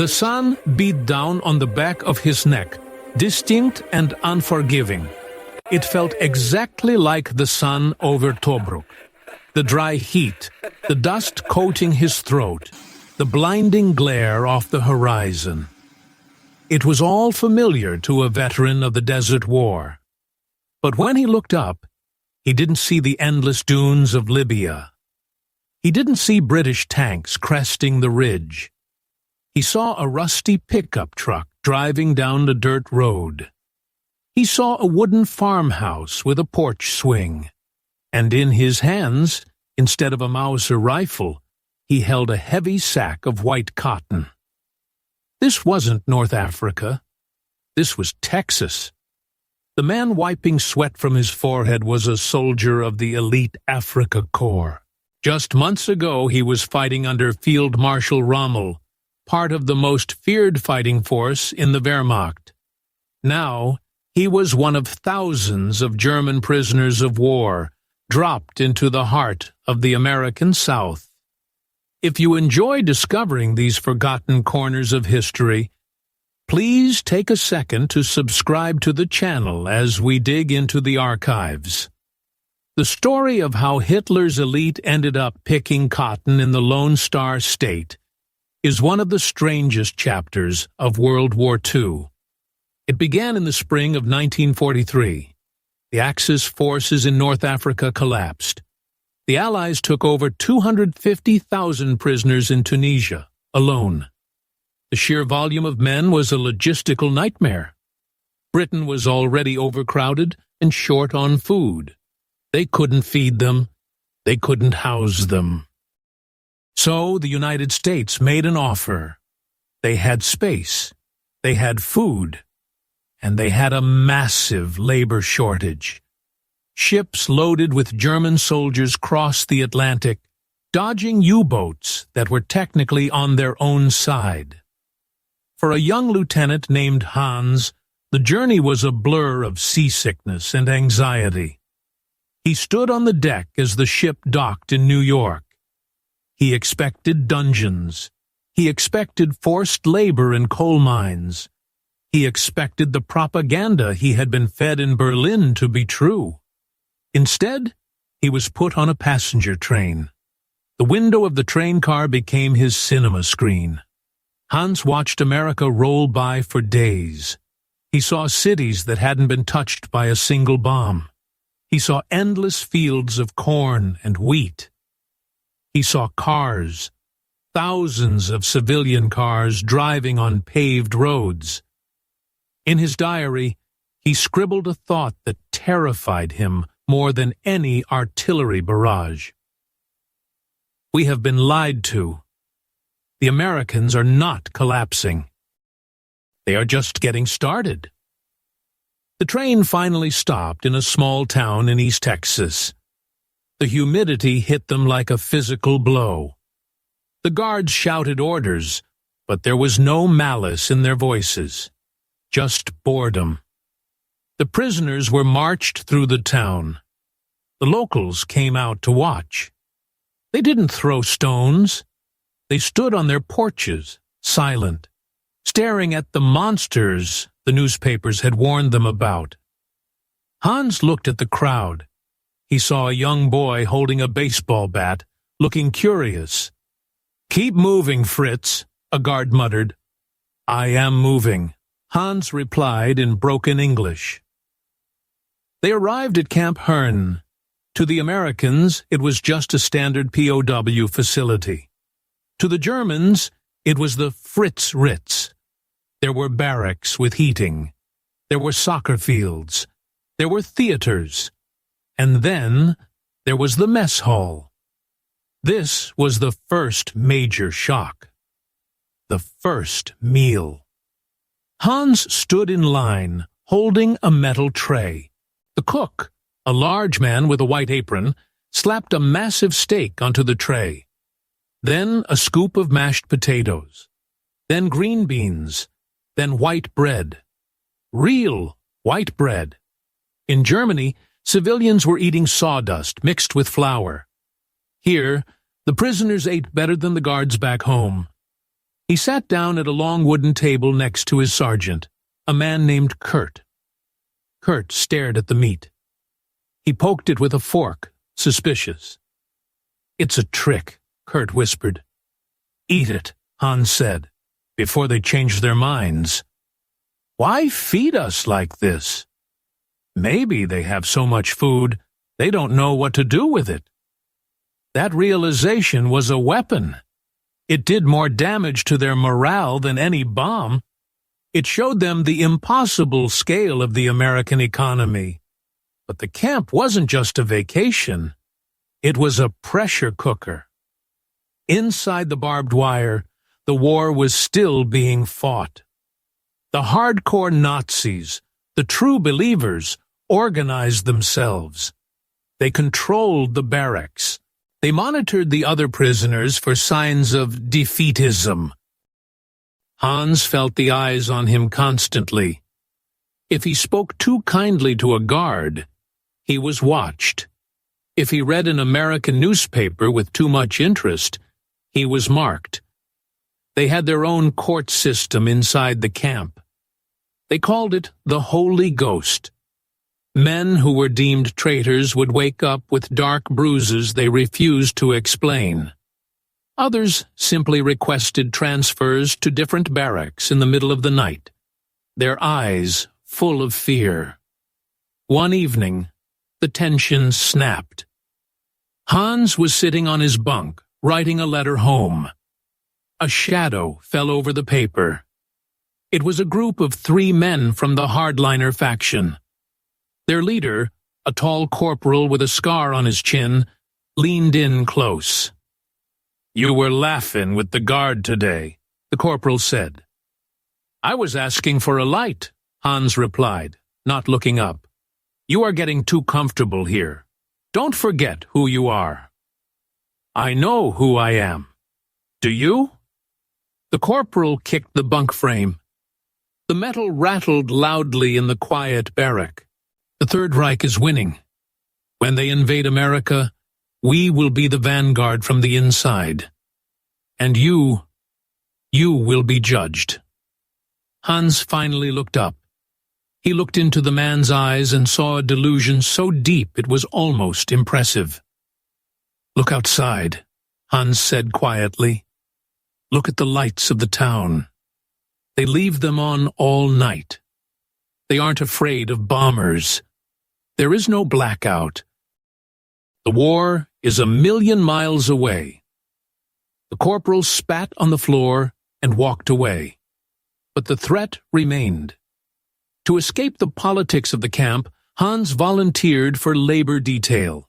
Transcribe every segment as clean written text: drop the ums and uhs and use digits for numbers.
The sun beat down on the back of his neck, distinct and unforgiving. It felt exactly like the sun over Tobruk. The dry heat, the dust coating his throat, the blinding glare off the horizon. It was all familiar to a veteran of the Desert War. But when he looked up, he didn't see the endless dunes of Libya. He didn't see British tanks cresting the ridge. He saw a rusty pickup truck driving down the dirt road. He saw a wooden farmhouse with a porch swing, and in his hands, instead of a Mauser rifle, he held a heavy sack of white cotton. This wasn't North Africa. This was Texas. The man wiping sweat from his forehead was a soldier of the elite Afrika Korps. Just months ago he was fighting under Field Marshal Rommel, part of the most feared fighting force in the Wehrmacht. Now, he was one of thousands of German prisoners of war, dropped into the heart of the American South. If you enjoy discovering these forgotten corners of history, please take a second to subscribe to the channel as we dig into the archives. The story of how Hitler's elite ended up picking cotton in the Lone Star State is one of the strangest chapters of World War II. It began in the spring of 1943. The Axis forces in North Africa collapsed. The Allies took over 250,000 prisoners in Tunisia alone. The sheer volume of men was a logistical nightmare. Britain was already overcrowded and short on food. They couldn't feed them. They couldn't house them. So the United States made an offer. They had space, they had food, and they had a massive labor shortage. Ships loaded with German soldiers crossed the Atlantic, dodging U-boats that were technically on their own side. For a young lieutenant named Hans, the journey was a blur of seasickness and anxiety. He stood on the deck as the ship docked in New York. He expected dungeons. He expected forced labor in coal mines. He expected the propaganda he had been fed in Berlin to be true. Instead, he was put on a passenger train. The window of the train car became his cinema screen. Hans watched America roll by for days. He saw cities that hadn't been touched by a single bomb. He saw endless fields of corn and wheat. He saw cars, thousands of civilian cars driving on paved roads. In his diary, he scribbled a thought that terrified him more than any artillery barrage. We have been lied to. The Americans are not collapsing. They are just getting started. The train finally stopped in a small town in East Texas. The humidity hit them like a physical blow. The guards shouted orders, but there was no malice in their voices, just boredom. The prisoners were marched through the town. The locals came out to watch. They didn't throw stones. They stood on their porches, silent, staring at the monsters the newspapers had warned them about. Hans looked at the crowd. He saw a young boy holding a baseball bat, looking curious. "Keep moving, Fritz," a guard muttered. "I am moving," Hans replied in broken English. They arrived at Camp Hearn. To the Americans, it was just a standard POW facility. To the Germans, it was the Fritz Ritz. There were barracks with heating. There were soccer fields. There were theaters. And then there was the mess hall. This was the first major shock. The first meal. Hans stood in line, holding a metal tray. The cook, a large man with a white apron, slapped a massive steak onto the tray. Then a scoop of mashed potatoes. Then green beans. Then white bread. Real white bread. In Germany, civilians were eating sawdust mixed with flour. Here, the prisoners ate better than the guards back home. He sat down at a long wooden table next to his sergeant, a man named Kurt. Kurt stared at the meat. He poked it with a fork, suspicious. "It's a trick," Kurt whispered. "Eat it," Hans said, "before they change their minds. Why feed us like this? Maybe they have so much food, they don't know what to do with it." That realization was a weapon. It did more damage to their morale than any bomb. It showed them the impossible scale of the American economy. But the camp wasn't just a vacation. It was a pressure cooker. Inside the barbed wire, the war was still being fought. The hardcore Nazis, the true believers, organized themselves. They controlled the barracks. They monitored the other prisoners for signs of defeatism. Hans felt the eyes on him constantly. If he spoke too kindly to a guard, he was watched. If he read an American newspaper with too much interest, he was marked. They had their own court system inside the camp. They called it the Holy Ghost. Men who were deemed traitors would wake up with dark bruises they refused to explain. Others simply requested transfers to different barracks in the middle of the night, their eyes full of fear. One evening, the tension snapped. Hans was sitting on his bunk, writing a letter home. A shadow fell over the paper. It was a group of 3 men from the hardliner faction. Their leader, a tall corporal with a scar on his chin, leaned in close. "You were laughing with the guard today," the corporal said. "I was asking for a light," Hans replied, not looking up. "You are getting too comfortable here. Don't forget who you are." "I know who I am. Do you?" The corporal kicked the bunk frame. The metal rattled loudly in the quiet barrack. "The Third Reich is winning. When they invade America, we will be the vanguard from the inside. And you will be judged." Hans finally looked up. He looked into the man's eyes and saw a delusion so deep it was almost impressive. "Look outside," Hans said quietly. "Look at the lights of the town. They leave them on all night. They aren't afraid of bombers. There is no blackout. The war is 1,000,000 miles away." The corporal spat on the floor and walked away. But the threat remained. To escape the politics of the camp, Hans volunteered for labor detail.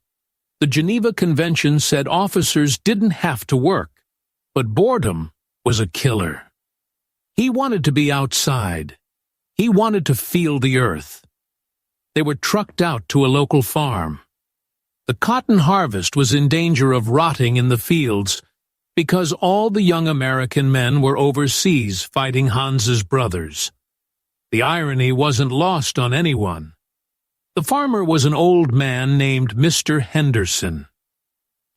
The Geneva Convention said officers didn't have to work, but boredom was a killer. He wanted to be outside. He wanted to feel the earth. They were trucked out to a local farm. The cotton harvest was in danger of rotting in the fields because all the young American men were overseas fighting Hans's brothers. The irony wasn't lost on anyone. The farmer was an old man named Mr. Henderson.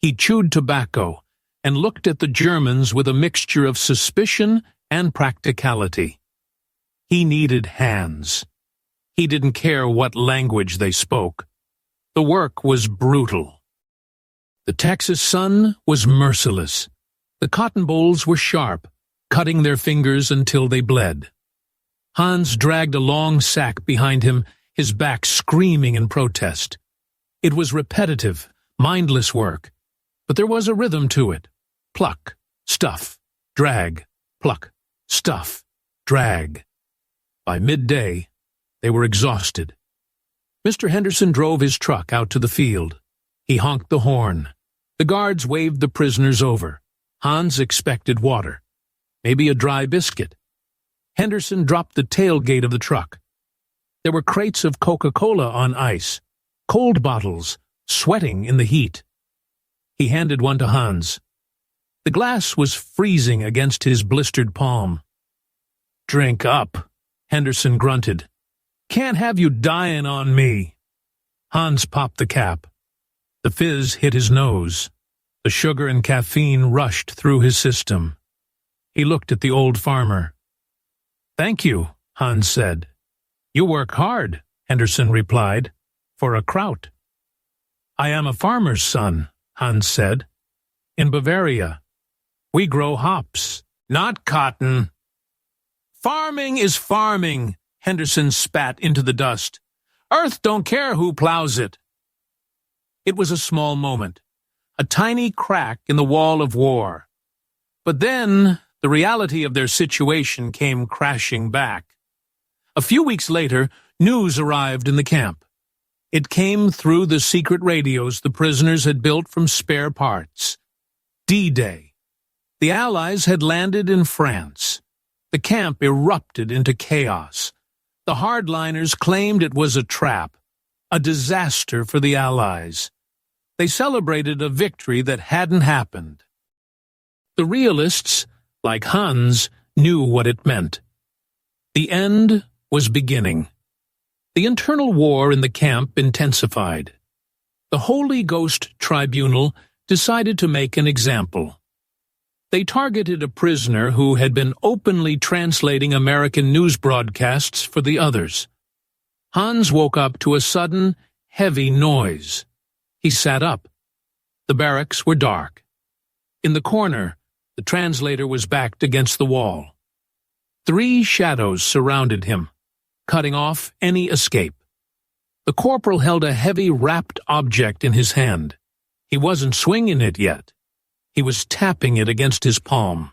He chewed tobacco and looked at the Germans with a mixture of suspicion and practicality. He needed hands. He didn't care what language they spoke. The work was brutal. The Texas sun was merciless. The cotton bolls were sharp, cutting their fingers until they bled. Hans dragged a long sack behind him, his back screaming in protest. It was repetitive, mindless work, but there was a rhythm to it. Pluck, stuff, drag, pluck, stuff, drag. By midday, they were exhausted. Mr. Henderson drove his truck out to the field. He honked the horn. The guards waved the prisoners over. Hans expected water, maybe a dry biscuit. Henderson dropped the tailgate of the truck. There were crates of Coca-Cola on ice, cold bottles, sweating in the heat. He handed one to Hans. The glass was freezing against his blistered palm. "Drink up," Henderson grunted. "Can't have you dying on me." Hans popped the cap. The fizz hit his nose. The sugar and caffeine rushed through his system. He looked at the old farmer. "Thank you," Hans said. "You work hard," Henderson replied, "for a kraut." "I am a farmer's son," Hans said. "In Bavaria. We grow hops, not cotton." "Farming is farming," Henderson spat into the dust. "Earth don't care who plows it." It was a small moment, a tiny crack in the wall of war. But then the reality of their situation came crashing back. A few weeks later, news arrived in the camp. It came through the secret radios the prisoners had built from spare parts. D-Day. The Allies had landed in France. The camp erupted into chaos. The hardliners claimed it was a trap, a disaster for the Allies. They celebrated a victory that hadn't happened. The realists, like Hans, knew what it meant. The end was beginning. The internal war in the camp intensified. The Holy Ghost Tribunal decided to make an example. They targeted a prisoner who had been openly translating American news broadcasts for the others. Hans woke up to a sudden, heavy noise. He sat up. The barracks were dark. In the corner, the translator was backed against the wall. 3 shadows surrounded him, cutting off any escape. The corporal held a heavy wrapped object in his hand. He wasn't swinging it yet. He was tapping it against his palm.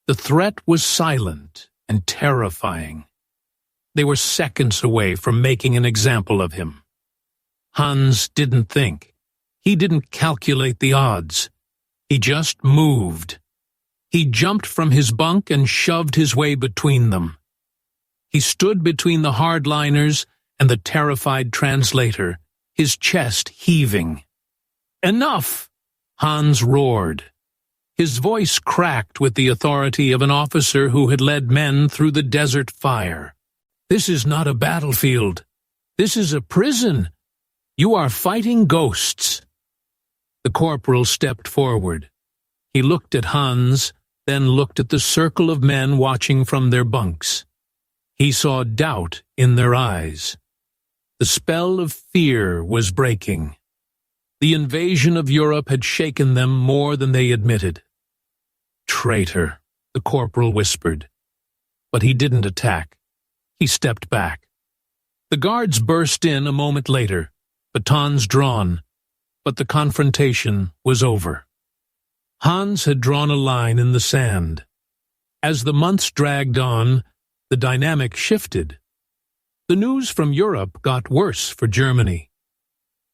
The threat was silent and terrifying. They were seconds away from making an example of him. Hans didn't think. He didn't calculate the odds. He just moved. He jumped from his bunk and shoved his way between them. He stood between the hardliners and the terrified translator, his chest heaving. "Enough!" Hans roared. His voice cracked with the authority of an officer who had led men through the desert fire. "This is not a battlefield. This is a prison. You are fighting ghosts." The corporal stepped forward. He looked at Hans, then looked at the circle of men watching from their bunks. He saw doubt in their eyes. The spell of fear was breaking. The invasion of Europe had shaken them more than they admitted. "Traitor," the corporal whispered. But he didn't attack. He stepped back. The guards burst in a moment later, batons drawn, but the confrontation was over. Hans had drawn a line in the sand. As the months dragged on, the dynamic shifted. The news from Europe got worse for Germany.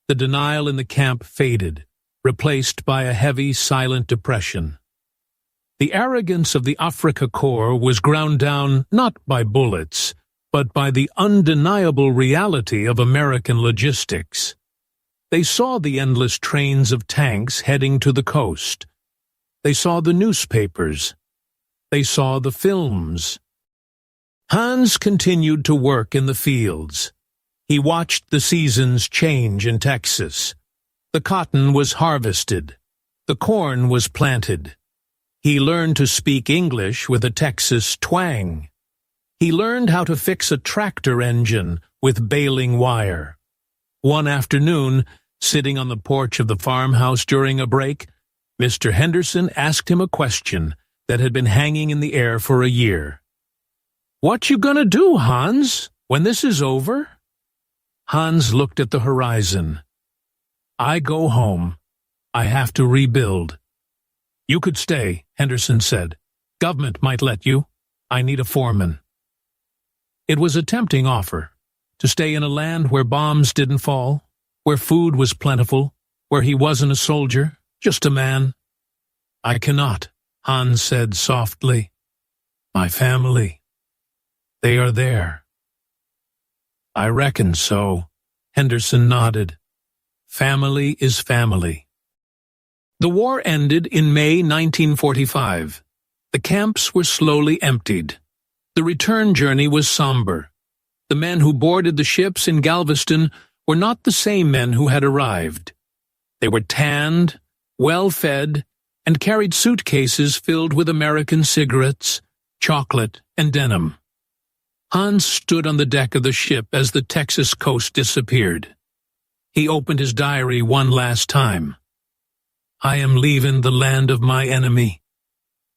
The denial in the camp faded, replaced by a heavy, silent depression. The arrogance of the Afrika Korps was ground down not by bullets, but by the undeniable reality of American logistics. They saw the endless trains of tanks heading to the coast. They saw the newspapers. They saw the films. Hans continued to work in the fields. He watched the seasons change in Texas. The cotton was harvested. The corn was planted. He learned to speak English with a Texas twang. He learned how to fix a tractor engine with baling wire. One afternoon, sitting on the porch of the farmhouse during a break, Mr. Henderson asked him a question that had been hanging in the air for a year. "What you gonna do, Hans, when this is over?" Hans looked at the horizon. "I go home. I have to rebuild." "You could stay," Henderson said. "Government might let you. I need a foreman." It was a tempting offer, to stay in a land where bombs didn't fall, where food was plentiful, where he wasn't a soldier, just a man. "I cannot," Hans said softly. "My family, they are there." "I reckon so," Henderson nodded. "Family is family." The war ended in May 1945. The camps were slowly emptied. The return journey was somber. The men who boarded the ships in Galveston were not the same men who had arrived. They were tanned, well-fed, and carried suitcases filled with American cigarettes, chocolate, and denim. Hans stood on the deck of the ship as the Texas coast disappeared. He opened his diary one last time. "I am leaving the land of my enemy,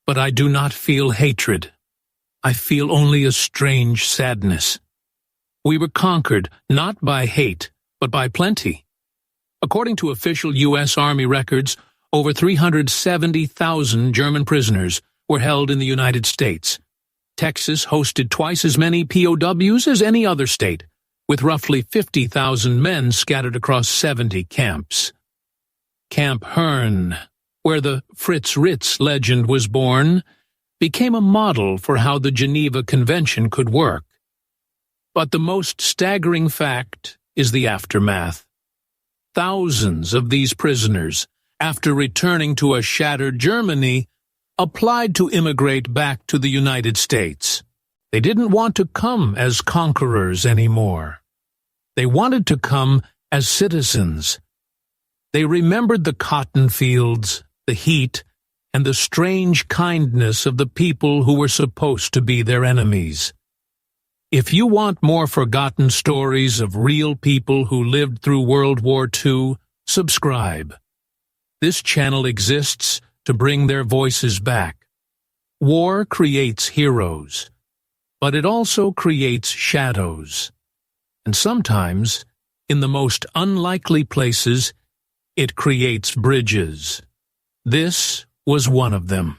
but I do not feel hatred. I feel only a strange sadness. We were conquered not by hate, but by plenty." According to official U.S. Army records, over 370,000 German prisoners were held in the United States. Texas hosted twice as many POWs as any other state, with roughly 50,000 men scattered across 70 camps. Camp Hearn, where the Fritz Ritz legend was born, became a model for how the Geneva Convention could work. But the most staggering fact is the aftermath. Thousands of these prisoners, after returning to a shattered Germany, applied to immigrate back to the United States. They didn't want to come as conquerors anymore. They wanted to come as citizens. They remembered the cotton fields, the heat, and the strange kindness of the people who were supposed to be their enemies. If you want more forgotten stories of real people who lived through World War II, subscribe. This channel exists to bring their voices back. War creates heroes, but it also creates shadows. And sometimes, in the most unlikely places, it creates bridges. This was one of them.